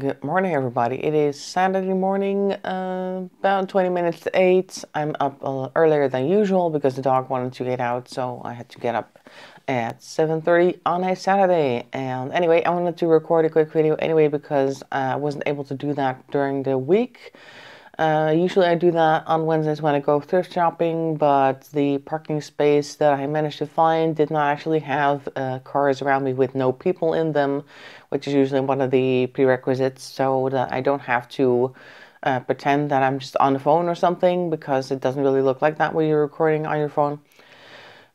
Good morning, everybody. It is Saturday morning, about 20 minutes to 8. I'm up a little earlier than usual because the dog wanted to get out, so I had to get up at 7:30 on a Saturday. And anyway, I wanted to record a quick video anyway because I wasn't able to do that during the week. Usually I do that on Wednesdays when I go thrift shopping, but the parking space that I managed to find did not actually have cars around me with no people in them, which is usually one of the prerequisites, so that I don't have to pretend that I'm just on the phone or something, because it doesn't really look like that when you're recording on your phone.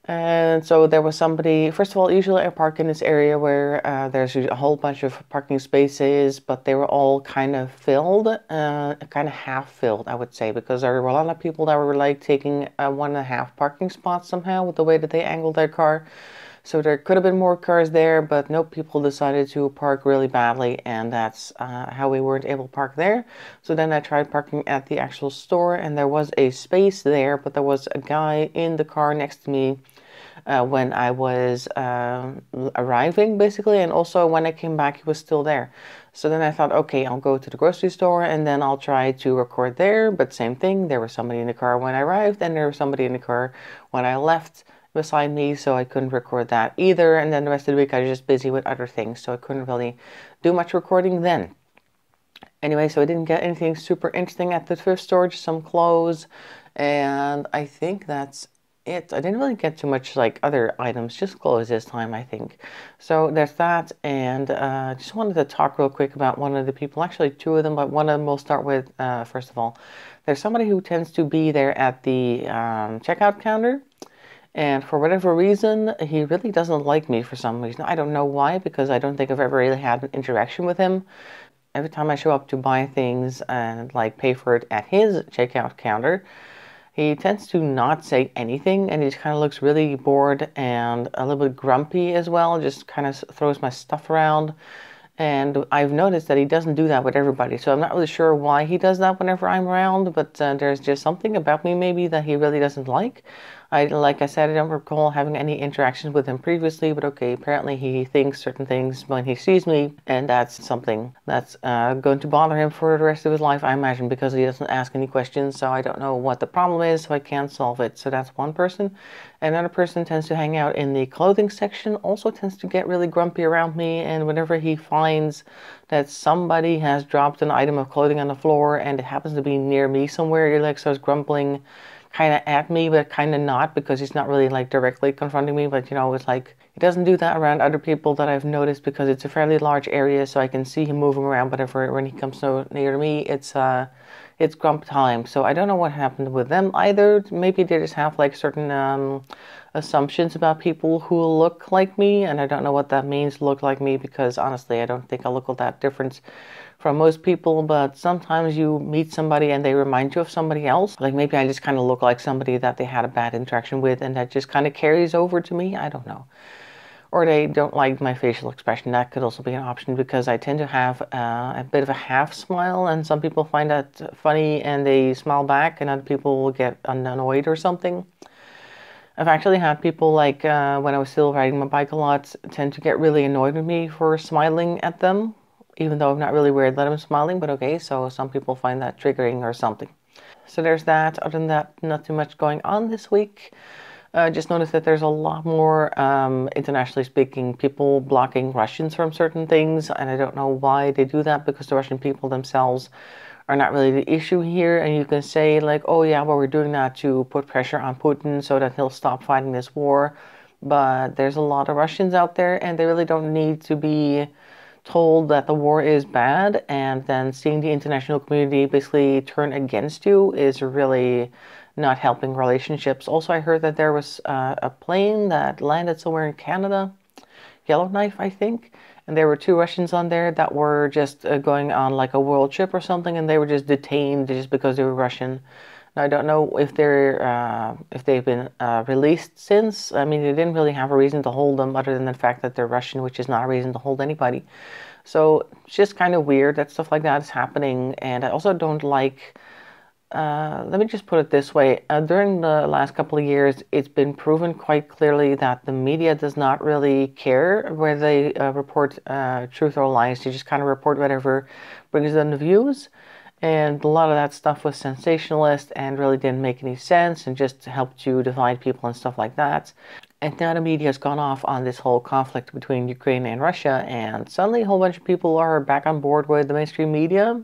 And so there was somebody, first of all, usually I park in this area where there's a whole bunch of parking spaces, but they were all kind of filled, kind of half filled, I would say, because there were a lot of people that were like taking 1.5 parking spots somehow with the way that they angled their car. So there could have been more cars there, but no, people decided to park really badly, and that's how we weren't able to park there. So then I tried parking at the actual store, and there was a space there, but there was a guy in the car next to me when I was arriving, basically, and also when I came back, he was still there. So then I thought, okay, I'll go to the grocery store and then I'll try to record there. But same thing, there was somebody in the car when I arrived, and there was somebody in the car when I left beside me, so I couldn't record that either. And then the rest of the week I was just busy with other things, so I couldn't really do much recording then. Anyway, so I didn't get anything super interesting at the thrift store, just some clothes, and I think that's it. I didn't really get too much like other items, just clothes this time, I think. So there's that, and just wanted to talk real quick about one of the people, actually two of them, but one of them we'll start with first of all. There's somebody who tends to be there at the checkout counter. And for whatever reason, he really doesn't like me for some reason. I don't know why, because I don't think I've ever really had an interaction with him. Every time I show up to buy things and like pay for it at his checkout counter, he tends to not say anything, and he just kind of looks really bored and a little bit grumpy as well, just kind of throws my stuff around. And I've noticed that he doesn't do that with everybody, so I'm not really sure why he does that whenever I'm around, but there's just something about me maybe that he really doesn't like. Like I said, I don't recall having any interactions with him previously, but okay, apparently he thinks certain things when he sees me, and that's something that's going to bother him for the rest of his life, I imagine, because he doesn't ask any questions, so I don't know what the problem is, so I can't solve it. So that's one person. Another person tends to hang out in the clothing section, also tends to get really grumpy around me, and whenever he finds that somebody has dropped an item of clothing on the floor and it happens to be near me somewhere, he like starts grumbling kind of at me, but kind of not, because he's not really like directly confronting me, but you know, it's like he doesn't do that around other people that I've noticed, because it's a fairly large area, so I can see him moving around, but when he comes so near to me, it's grump time. So I don't know what happened with them either. Maybe they just have like certain assumptions about people who look like me, and I don't know what that means, look like me, because honestly I don't think I look all that different from most people. But sometimes you meet somebody and they remind you of somebody else, like maybe I just kind of look like somebody that they had a bad interaction with, and that just kind of carries over to me. I don't know. Or they don't like my facial expression. That could also be an option, because I tend to have a bit of a half smile, and some people find that funny and they smile back, and other people will get annoyed or something. I've actually had people like when I was still riding my bike a lot tend to get really annoyed with me for smiling at them, even though I'm not really aware that I'm smiling, but okay, so some people find that triggering or something. So there's that. Other than that, not too much going on this week. Just noticed that there's a lot more, internationally speaking, people blocking Russians from certain things, and I don't know why they do that, because the Russian people themselves are not really the issue here. And you can say like, oh yeah, well, we're doing that to put pressure on Putin so that he'll stop fighting this war. But there's a lot of Russians out there, and they really don't need to be told that the war is bad, and then seeing the international community basically turn against you is really not helping relationships. Also, I heard that there was a plane that landed somewhere in Canada, Yellowknife, I think, and there were two Russians on there that were just going on like a world trip or something, and they were just detained just because they were Russian. Now, I don't know if they've been released since. I mean, they didn't really have a reason to hold them other than the fact that they're Russian, which is not a reason to hold anybody. So it's just kind of weird that stuff like that is happening. And I also don't like let me just put it this way. During the last couple of years, it's been proven quite clearly that the media does not really care whether they report truth or lies. They just kind of report whatever brings them the views. And a lot of that stuff was sensationalist and really didn't make any sense and just helped you divide people and stuff like that. And now the media has gone off on this whole conflict between Ukraine and Russia, and suddenly a whole bunch of people are back on board with the mainstream media,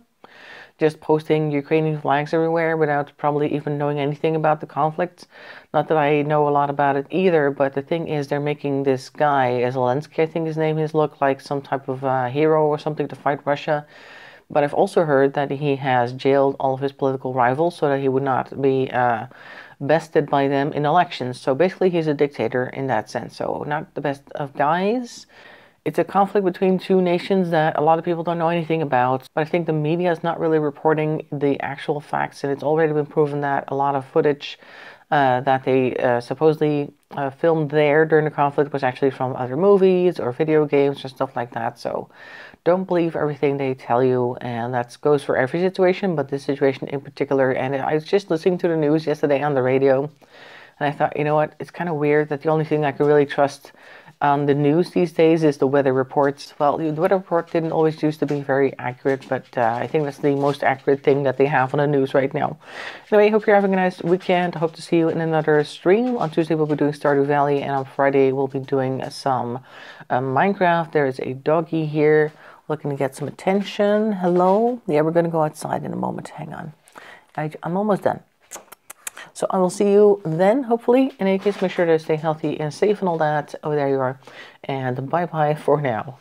just posting Ukrainian flags everywhere without probably even knowing anything about the conflict. Not that I know a lot about it either, but the thing is they're making this guy, Zelensky, I think his name is, look like some type of hero or something to fight Russia. But I've also heard that he has jailed all of his political rivals so that he would not be bested by them in elections. So basically he's a dictator in that sense. So not the best of guys. It's a conflict between two nations that a lot of people don't know anything about. But I think the media is not really reporting the actual facts. And it's already been proven that a lot of footage that they supposedly filmed there during the conflict was actually from other movies or video games or stuff like that. So don't believe everything they tell you, and that goes for every situation, but this situation in particular. And I was just listening to the news yesterday on the radio, and I thought, you know what, it's kind of weird that the only thing I can really trust on the news these days is the weather reports. Well, the weather report didn't always used to be very accurate, but I think that's the most accurate thing that they have on the news right now. Anyway, hope you're having a nice weekend. I hope to see you in another stream. On Tuesday, we'll be doing Stardew Valley, and on Friday, we'll be doing some Minecraft. There is a doggy here looking to get some attention. Hello. Yeah, we're going to go outside in a moment. Hang on. I'm almost done. So I will see you then, hopefully. In any case, make sure to stay healthy and safe and all that. Oh, there you are. And bye-bye for now.